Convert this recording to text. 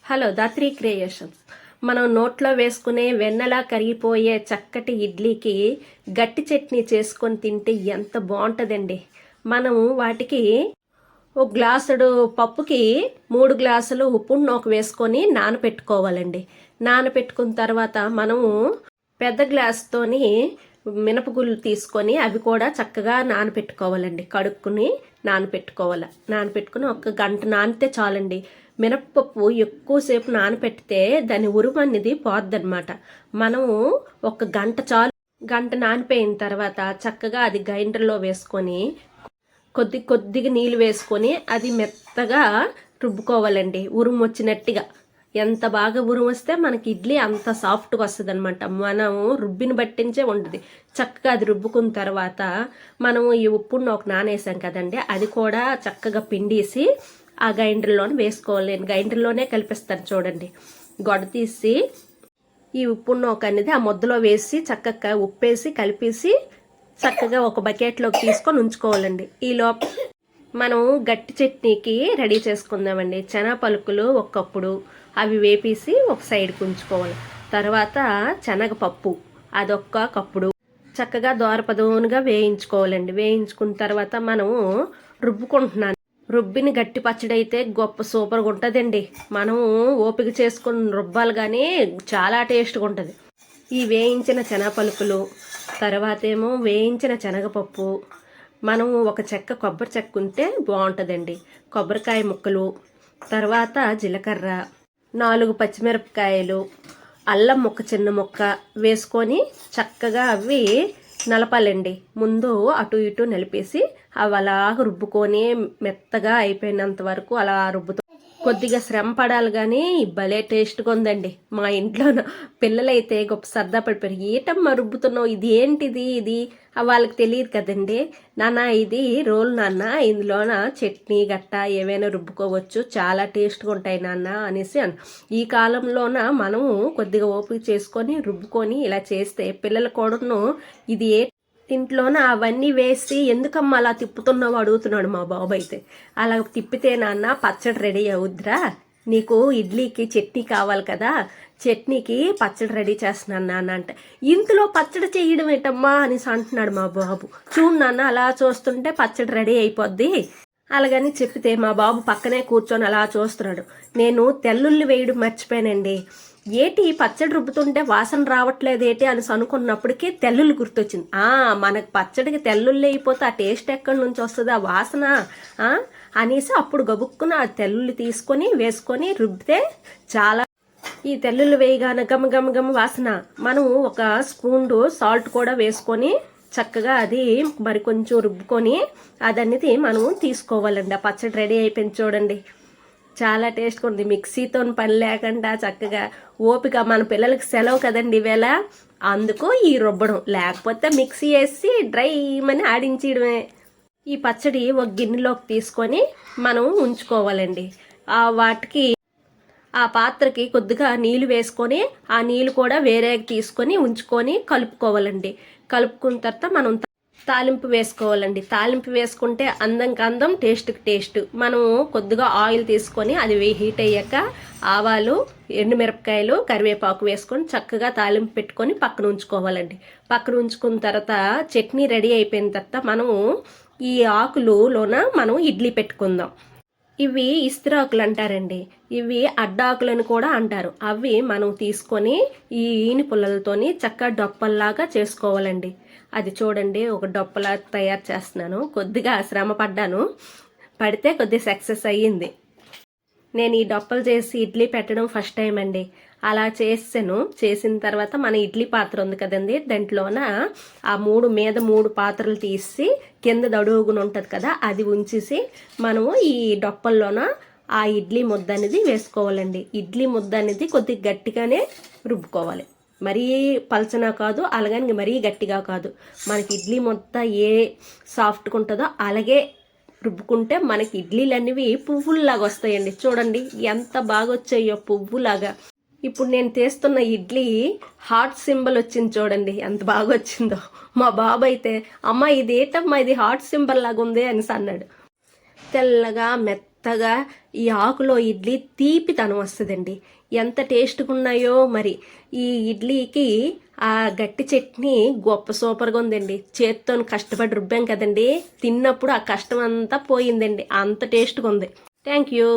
Hello Dhatri creations. మనం నోట్లో వేసుకునే వెన్నలా కరిగిపోయే చక్కటి ఇడ్లీకి గట్టి చట్నీ చేసుకొని తింటే ఎంత బాగుంటుందండి. మనం వాటికి ఒక గ్లాసుడు పప్పుకి 3 గ్లాసులు ఉప్పు నూక వేసుకొని నానపెట్టుకోవాలండి. నానపెట్టుకున్న తర్వాత మనము పెద్ద గ్లాస్తోని మినపగుళ్ళు తీసుకొని అవి కూడా చక్కగా నానపెట్టుకోవాలండి. కడుక్కుని నానపెట్టుకుని ఒక గంట నానితే చాలండి. మినప్పప్పు ఎక్కువసేపు నానపెడితే దాని ఉరుము అనేది పోద్దనమాట. మనము ఒక గంట చాలు. గంట నానిపోయిన తర్వాత చక్కగా అది గ్రైండర్లో వేసుకొని కొద్దిగా నీళ్ళు వేసుకొని అది మెత్తగా రుబ్బుకోవాలండి. ఉరుము వచ్చినట్టుగా. ఎంత బాగా ఉరుము వస్తే మనకి ఇడ్లీ అంత సాఫ్ట్గా వస్తుంది అనమాట. మనం రుబ్బిని బట్టించే ఉంటుంది. చక్కగా అది రుబ్బుకున్న తర్వాత మనము ఈ ఉప్పును ఒక నానేసాం కదండి, అది కూడా చక్కగా పిండేసి ఆ గ్రైండర్లోనే వేసుకోవాలి. గ్రైండర్లోనే కలిపిస్తాను చూడండి. గొడ తీసి ఈ ఉప్పు నూక అనేది ఆ ముద్దలో వేసి చక్కగా ఉప్పేసి కలిపేసి చక్కగా ఒక బకెట్లోకి తీసుకొని ఉంచుకోవాలండి. ఈలోపు మనం గట్టి చట్నీకి రెడీ చేసుకుందామండి. శనగ పలుకులు ఒక కప్పుడు అవి వేపేసి ఒక సైడ్కి ఉంచుకోవాలి. తర్వాత శనగపప్పు అదొక్క కప్పుడు చక్కగా దోరపదోనుగా వేయించుకోవాలండి. వేయించుకున్న తర్వాత మనము రుబ్బుకుంటున్నాను. రుబ్బిని గట్టి పచ్చడి అయితే గొప్ప సూపర్గా ఉంటుందండి. మనం ఓపిక చేసుకుని రుబ్బాలి కానీ చాలా టేస్ట్గా ఉంటుంది. ఈ వేయించిన శనగపలుకులు, తర్వాత ఏమో వేయించిన శనగపప్పు, మనం ఒక చెక్క కొబ్బరి చెక్క ఉంటే బాగుంటుందండి. కొబ్బరికాయ ముక్కలు, తర్వాత జీలకర్ర, 4 పచ్చిమిరపకాయలు, అల్లం ముక్క చిన్న ముక్క వేసుకొని చక్కగా అవి నలపాలండి. ముందు అటు ఇటు నలిపేసి అవి అలా రుబ్బుకొని మెత్తగా అయిపోయినంత వరకు అలా రుబ్బుతూ కొద్దిగా శ్రమ పడాలి కానీ భలే టేస్ట్గా ఉందండి. మా ఇంట్లో పిల్లలైతే గొప్ప సరదా పడిపోయారు. ఏటమ్మా రుబ్బుతున్నావు, ఇది ఏంటిది, ఇది వాళ్ళకి తెలియదు కదండి. నాన్న ఇది రోల్ నాన్న, ఇందులోన చట్నీ గట్ట ఏవైనా రుబ్బుకోవచ్చు, చాలా టేస్ట్గా ఉంటాయి నాన్న అనేసి ఈ కాలంలోన మనము కొద్దిగా ఓపిక చేసుకొని రుబ్బుకొని ఇలా చేస్తే పిల్లలు కూడాను ఇది ఇంట్లోన అవన్నీ వేసి ఎందుకమ్మా అలా తిప్పుతున్నావు అడుగుతున్నాడు మా బాబు. అయితే అలా తిప్పితే నాన్న పచ్చడి రెడీ అవుద్దిరా, నీకు ఇడ్లీకి చట్నీ కావాలి కదా, చట్నీకి పచ్చడి రెడీ చేస్తున్నాను నాన్న అంటే, ఇంతలో పచ్చడి చేయడం ఏంటమ్మా అనేసి అంటున్నాడు మా బాబు. చూడు నాన్న అలా చూస్తుంటే పచ్చడి రెడీ అయిపోద్ది అలాగని చెప్పితే మా బాబు పక్కనే కూర్చొని అలా చూస్తున్నాడు. నేను తెల్లుల్లి వేయడం మర్చిపోయానండి. ఏటి పచ్చడి రుబ్బుతుంటే వాసన రావట్లేదు ఏటి అని అనుకున్నప్పటికీ తెల్లుల్లి గుర్తొచ్చింది. మనకు పచ్చడికి తెల్లుల్లి అయిపోతే ఆ టేస్ట్ ఎక్కడి నుంచి వస్తుంది, ఆ వాసన అనేసి అప్పుడు గబుక్కున ఆ తెల్లుల్లి తీసుకొని వేసుకొని రుబ్బితే చాలా ఈ తెల్లుల్లి వేయగానే గమ గమ గమ వాసన. మనం ఒక స్పూన్ సాల్ట్ కూడా వేసుకొని చక్కగా అది మరి కొంచెం రుబ్బుకొని అదనేది మనం తీసుకోవాలండి. ఆ పచ్చడి రెడీ అయిపోయింది చూడండి. చాలా టేస్ట్గా ఉంది. మిక్సీతో పని లేకుండా చక్కగా ఓపిక. మన పిల్లలకి సెలవు కదండి ఈవేళ, అందుకు ఈ రుబ్బడం, లేకపోతే మిక్సీ వేసి డ్రై మని ఆడించడమే. ఈ పచ్చడి ఒక గిన్నెలోకి తీసుకొని మనం ఉంచుకోవాలండి. వాటికి ఆ పాత్రకి కొద్దిగా నీళ్ళు వేసుకొని ఆ నీళ్ళు కూడా వేరే తీసుకొని ఉంచుకొని కలుపుకోవాలండి. కలుపుకున్న తర్వాత మనం తాలింపు వేసుకోవాలండి. తాలింపు వేసుకుంటే అందంకి అందం, టేస్ట్కి టేస్ట్. మనం కొద్దిగా ఆయిల్ తీసుకొని అది హీట్ అయ్యాక ఆవాలు, ఎండుమిరపకాయలు, కరివేపాకు వేసుకొని చక్కగా తాలింపు పెట్టుకొని పక్కన ఉంచుకోవాలండి. పక్కన ఉంచుకున్న తర్వాత చట్నీ రెడీ అయిపోయిన తర్వాత మనము ఈ ఆకులులోన మనం ఇడ్లీ పెట్టుకుందాం. ఇవి ఇస్త్రాకులు అంటారండి. ఇవి అడ్డాకులను కూడా అంటారు. అవి మనం తీసుకొని ఈ ఈని పుల్లలతోని చక్కగా డొప్పల్లాగా చేసుకోవాలండి. అది చూడండి, ఒక డొప్పలా తయారు చేస్తున్నాను. కొద్దిగా శ్రమ పడితే కొద్దిగా సక్సెస్ అయ్యింది. నేను ఈ డొప్పలు చేసి ఇడ్లీ పెట్టడం ఫస్ట్ టైం అండి. అలా చేసిన తర్వాత మన ఇడ్లీ పాత్ర ఉంది కదండి, దాంట్లోన ఆ 3 పాత్రలు తీసి కింద దడుగున ఉంటుంది కదా, అది ఉంచేసి మనము ఈ డొప్పల్లోన ఆ ఇడ్లీ ముద్ద అనేది వేసుకోవాలండి. ఇడ్లీ ముద్ద అనేది కొద్దిగా గట్టిగానే రుబ్బుకోవాలి. మరీ పలచనా కాదు, అలాగని మరీ గట్టిగా కాదు. మనకి ఇడ్లీ ముద్ద ఏ సాఫ్ట్గా ఉంటుందో అలాగే రుబ్బుకుంటే మనకి ఇడ్లీలు అనేవి పువ్వుల్లాగా వస్తాయండి. చూడండి ఎంత బాగా వచ్చాయో పువ్వులాగా. ఇప్పుడు నేను తీస్తున్న ఇడ్లీ హార్ట్ సింబల్ వచ్చింది చూడండి, ఎంత బాగా వచ్చిందో. మా బాబు అయితే అమ్మ ఇదేటమ్మా ఇది హార్ట్ సింబల్ లాగా ఉంది అనేసి అన్నాడు. తెల్లగా మెత్తగా ఈ ఆకులో ఇడ్లీ తీపితనం వస్తుందండి. ఎంత టేస్ట్గా ఉన్నాయో మరి. ఈ ఇడ్లీకి ఆ గట్టి చట్నీ గొప్ప సూపర్గా ఉందండి. చేత్తో కష్టపడి రుబ్బాం కదండి, తిన్నప్పుడు ఆ కష్టం అంతా పోయిందండి. అంత టేస్ట్గా ఉంది. Thank you.